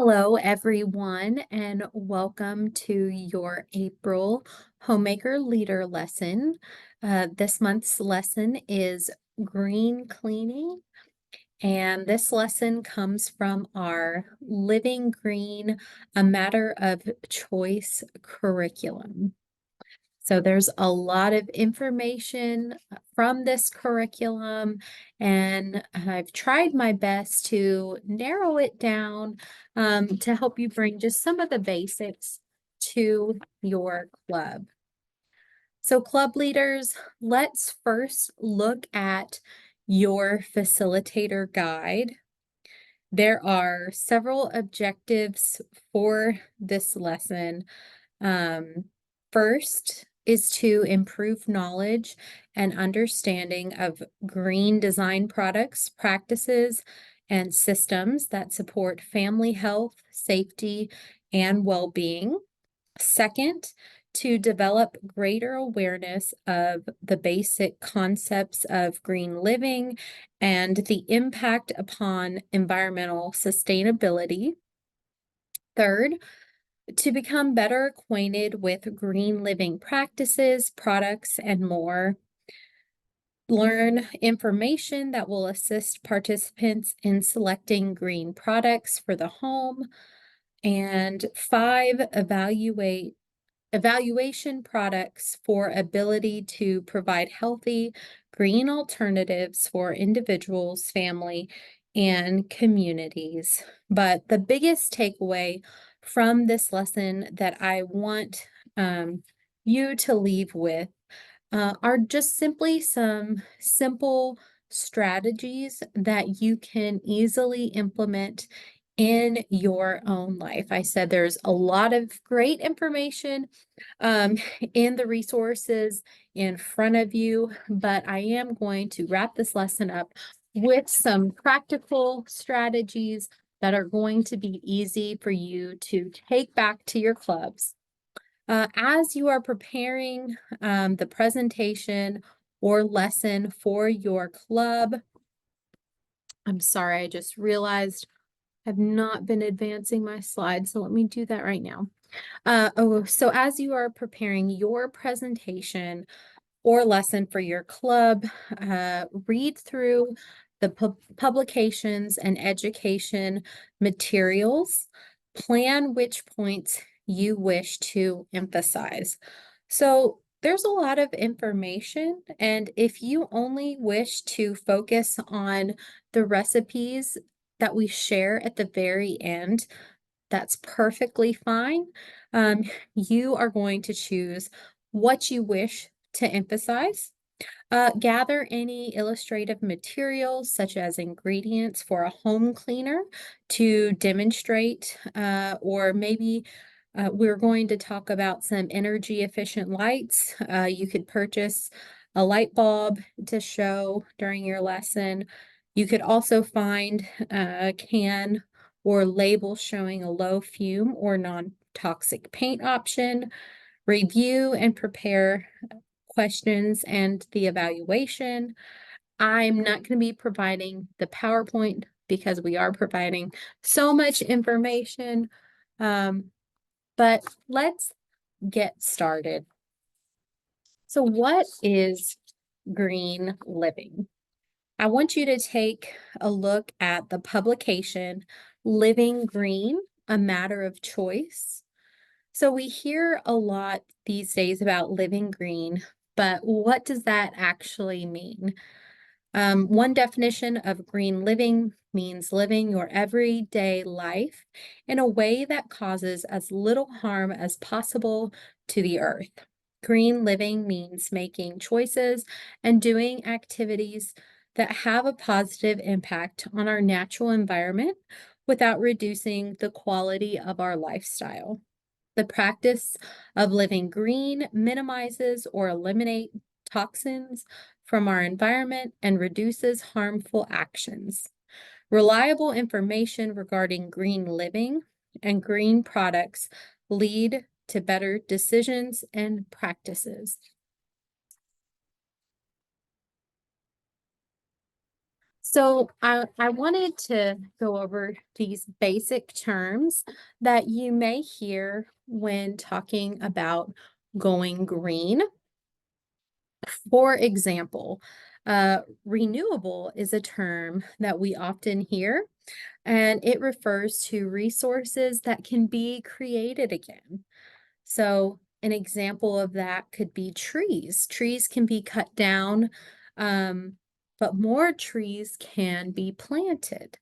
Hello, everyone, and welcome to your April Homemaker Leader lesson. This month's lesson is green cleaning, and this lesson comes from our Living Green, a Matter of Choice curriculum. So there's a lot of information from this curriculum, and I've tried my best to narrow it down to help you bring just some of the basics to your club. So club leaders, let's first look at your facilitator guide. There are several objectives for this lesson. Um, First is to improve knowledge and understanding of green design products, practices, and systems that support family health, safety, and well-being. Second, to develop greater awareness of the basic concepts of green living and the impact upon environmental sustainability. Third, to become better acquainted with green living practices, products, and more. Learn information that will assist participants in selecting green products for the home. And five, evaluation products for ability to provide healthy green alternatives for individuals, family, and communities. But the biggest takeaway from this lesson that I want you to leave with are just simply some simple strategies that you can easily implement in your own life. I said there's a lot of great information um, in the resources in front of you, but I am going to wrap this lesson up with some practical strategies that are going to be easy for you to take back to your clubs. As you are preparing the presentation or lesson for your club, I'm sorry, I just realized I've not been advancing my slides, so let me do that right now. So as you are preparing your presentation or lesson for your club, read through the publications and education materials. Plan which points you wish to emphasize. So there's a lot of information, and if you only wish to focus on the recipes that we share at the very end, that's perfectly fine. You are going to choose what you wish to emphasize. Gather any illustrative materials, such as ingredients for a home cleaner, to demonstrate, or maybe we're going to talk about some energy efficient lights. You could purchase a light bulb to show during your lesson. You could also find a can or label showing a low fume or non-toxic paint option. Review and prepare questions and the evaluation. I'm not going to be providing the PowerPoint because we are providing so much information. But let's get started. So what is green living? I want you to take a look at the publication, Living Green, a Matter of Choice. So we hear a lot these days about living green, but what does that actually mean? One definition of green living means living your everyday life in a way that causes as little harm as possible to the earth. Green living means making choices and doing activities that have a positive impact on our natural environment without reducing the quality of our lifestyle. The practice of living green minimizes or eliminates toxins from our environment and reduces harmful actions. Reliable information regarding green living and green products lead to better decisions and practices. So I wanted to go over these basic terms that you may hear when talking about going green. For example, renewable is a term that we often hear, and it refers to resources that can be created again. So, an example of that could be trees. Trees can be cut down, but more trees can be planted.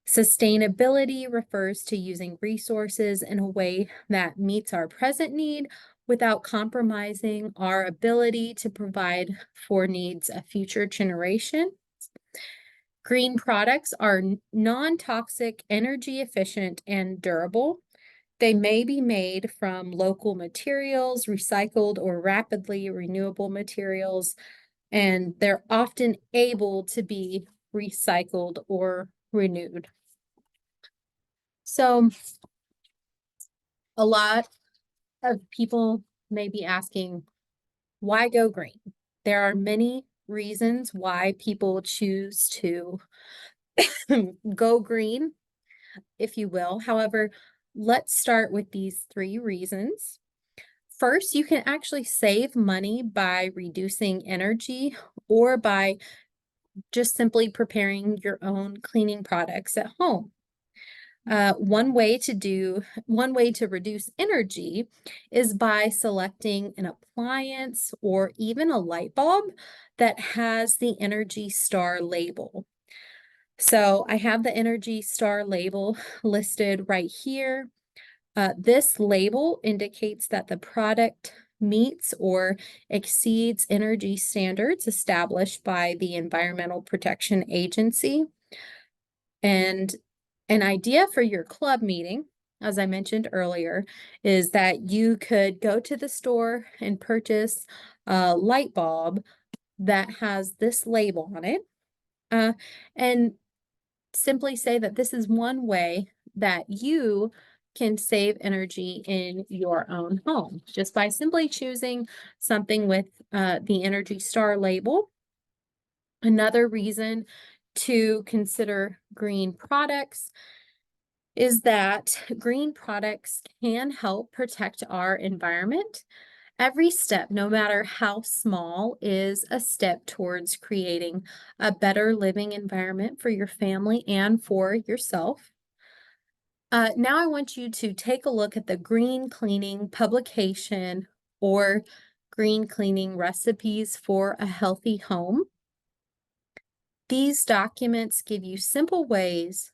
Sustainability refers to using resources in a way that meets our present need without compromising our ability to provide for needs of future generation. Green products are non-toxic, energy efficient, and durable. They may be made from local materials, recycled or rapidly renewable materials, and they're often able to be recycled or renewed. So a lot of people may be asking, why go green? There are many reasons why people choose to go green, if you will. However, let's start with these three reasons. First, you can actually save money by reducing energy or by just simply preparing your own cleaning products at home. One way to reduce energy is by selecting an appliance or even a light bulb that has the Energy Star label. So I have the Energy Star label listed right here. This label indicates that the product meets or exceeds energy standards established by the Environmental Protection Agency. And an idea for your club meeting, as I mentioned earlier, is that you could go to the store and purchase a light bulb that has this label on it, uh, and simply say that this is one way that you can save energy in your own home just by simply choosing something with the Energy Star label. Another reason to consider green products is that green products can help protect our environment. Every step, no matter how small, is a step towards creating a better living environment for your family and for yourself. Now I want you to take a look at the green cleaning publication or green cleaning recipes for a healthy home. These documents give you simple ways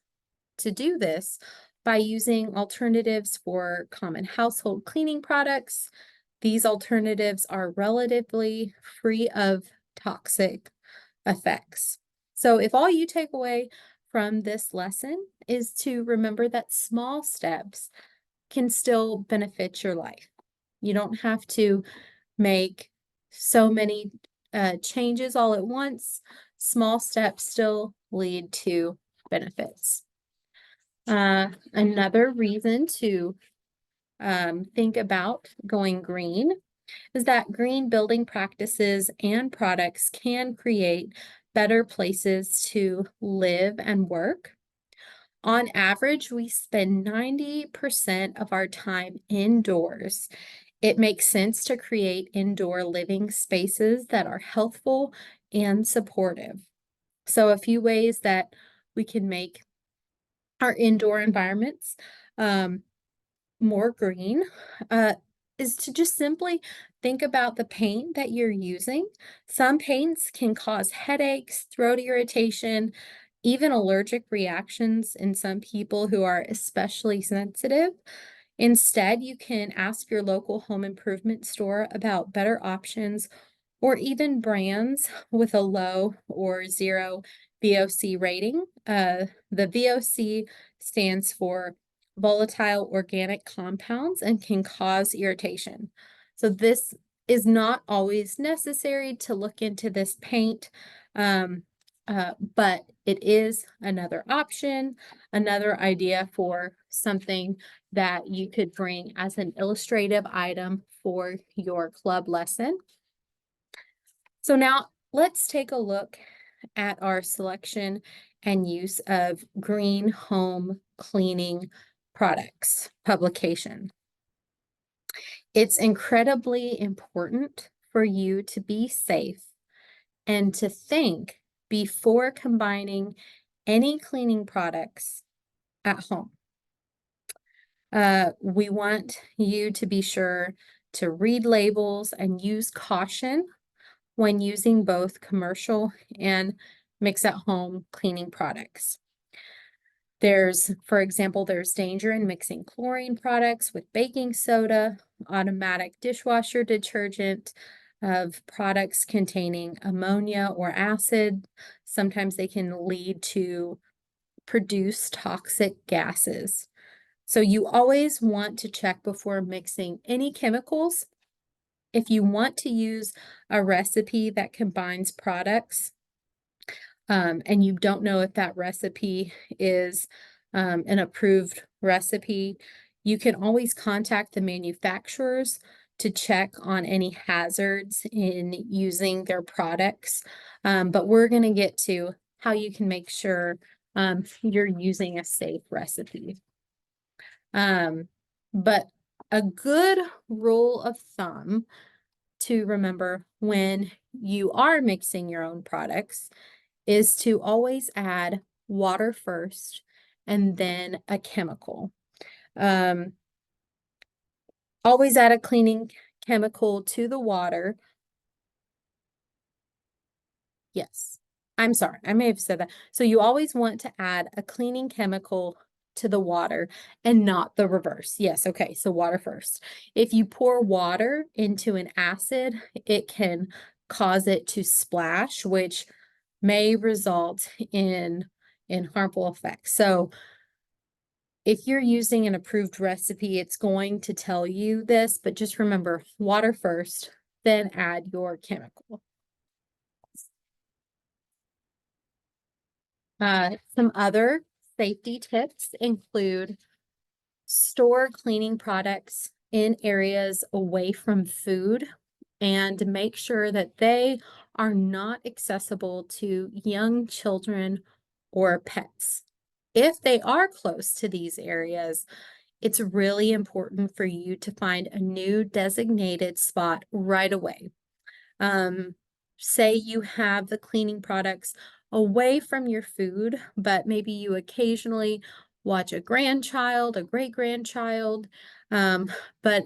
to do this by using alternatives for common household cleaning products. These alternatives are relatively free of toxic effects. So if all you take away from this lesson is to remember that small steps can still benefit your life. You don't have to make so many changes all at once. Small steps still lead to benefits. Another reason to think about going green is that green building practices and products can create better places to live and work. On average, we spend 90% of our time indoors. It makes sense to create indoor living spaces that are healthful and supportive. So, a few ways that we can make our indoor environments um, more green is to just simply think about the paint that you're using. Some paints can cause headaches, throat irritation, even allergic reactions in some people who are especially sensitive. Instead, you can ask your local home improvement store about better options or even brands with a low or zero VOC rating. The VOC stands for volatile organic compounds and can cause irritation. So this is not always necessary to look into this paint, but it is another option, another idea for something that you could bring as an illustrative item for your club lesson. So now let's take a look at our selection and use of green home cleaning products publication. It's incredibly important for you to be safe and to think before combining any cleaning products at home. We want you to be sure to read labels and use caution when using both commercial and mix at home cleaning products. For example, there's danger in mixing chlorine products with baking soda, automatic dishwasher detergent, of products containing ammonia or acid. Sometimes they can lead to produce toxic gases. So you always want to check before mixing any chemicals. If you want to use a recipe that combines products, and you don't know if that recipe is an approved recipe, you can always contact the manufacturers to check on any hazards in using their products. But we're going to get to how you can make sure you're using a safe recipe. But a good rule of thumb to remember when you are mixing your own products is to always add water first and then a chemical. Always add a cleaning chemical to the water. Yes, I'm sorry, I may have said that. So you always want to add a cleaning chemical to the water and not the reverse. Yes, okay, so water first. If you pour water into an acid, it can cause it to splash, which may result in harmful effects. So if you're using an approved recipe, it's going to tell you this, but just remember water first, then add your chemical. Some other safety tips include store cleaning products in areas away from food and make sure that they are not accessible to young children or pets. If they are close to these areas, it's really important for you to find a new designated spot right away. Say you have the cleaning products away from your food, but maybe you occasionally watch a grandchild, a great-grandchild, but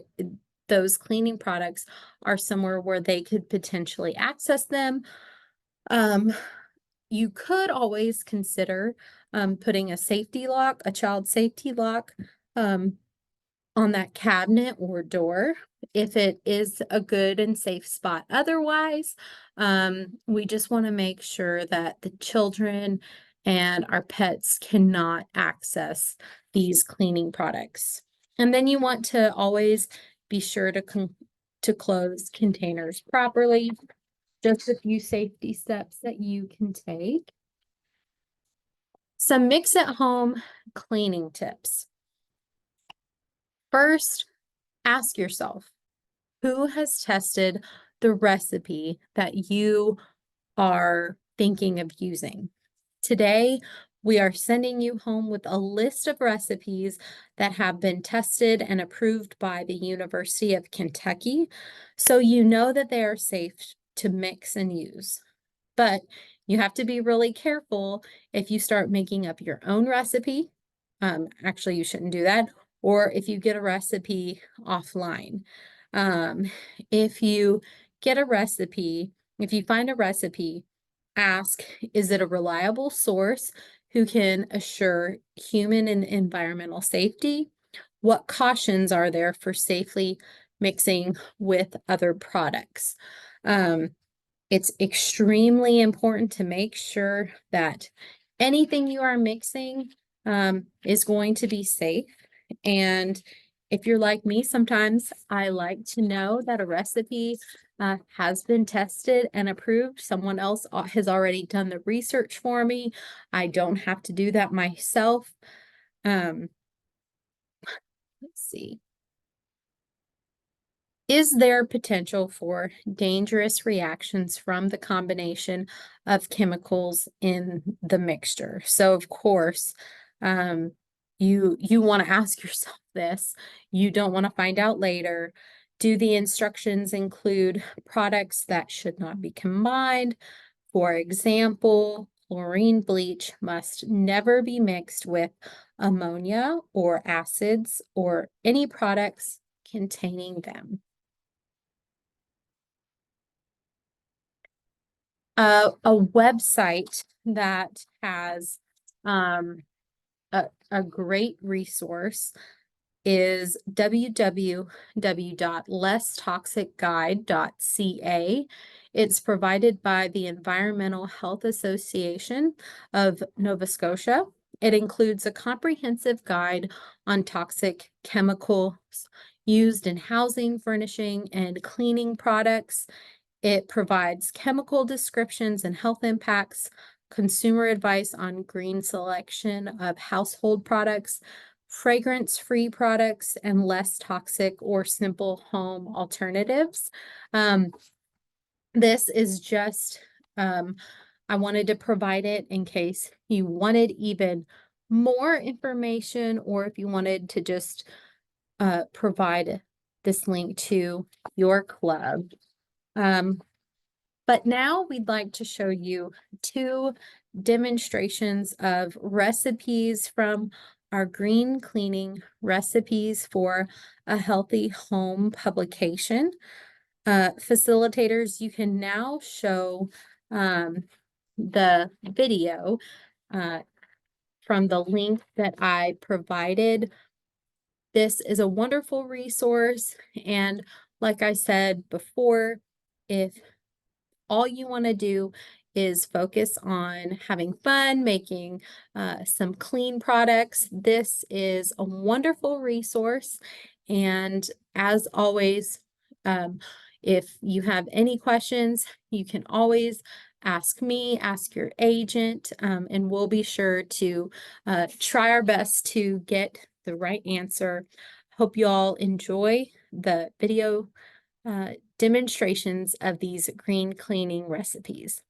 those cleaning products are somewhere where they could potentially access them. You could always consider putting a safety lock, a child safety lock, on that cabinet or door if it is a good and safe spot. Otherwise, we just want to make sure that the children and our pets cannot access these cleaning products. And then you want to always be sure to close containers properly. Just a few safety steps that you can take. Some mix at home cleaning tips. First, ask yourself, who has tested the recipe that you are thinking of using? Today, we are sending you home with a list of recipes that have been tested and approved by the University of Kentucky, so you know that they are safe to mix and use. But you have to be really careful if you start making up your own recipe. Actually, you shouldn't do that. Or if you get a recipe offline. If you get a recipe, if you find a recipe, ask, is it a reliable source who can assure human and environmental safety? What cautions are there for safely mixing with other products? It's extremely important to make sure that anything you are mixing is going to be safe. And if you're like me, sometimes I like to know that a recipe has been tested and approved. Someone else has already done the research for me. I don't have to do that myself. Let's see. Is there potential for dangerous reactions from the combination of chemicals in the mixture? So of course, um, you want to ask yourself this. You don't want to find out later. Do the instructions include products that should not be combined? For example, chlorine bleach must never be mixed with ammonia or acids or any products containing them. A website that has um, a great resource is www.lesstoxicguide.ca. It's provided by the Environmental Health Association of Nova Scotia. It includes a comprehensive guide on toxic chemicals used in housing, furnishing, and cleaning products. It provides chemical descriptions and health impacts, consumer advice on green selection of household products, fragrance-free products, and less toxic or simple home alternatives. Um, this is just, I wanted to provide it in case you wanted even more information, or if you wanted to just provide this link to your club. Um, but now we'd like to show you two demonstrations of recipes from our green cleaning recipes for a healthy home publication. Facilitators, you can now show the video uh, from the link that I provided. This is a wonderful resource, and like I said before, if all you want to do is focus on having fun, making some clean products, this is a wonderful resource. And as always, um, if you have any questions, you can always ask me, ask your agent, and we'll be sure to try our best to get the right answer. Hope you all enjoy the video demonstrations of these green cleaning recipes.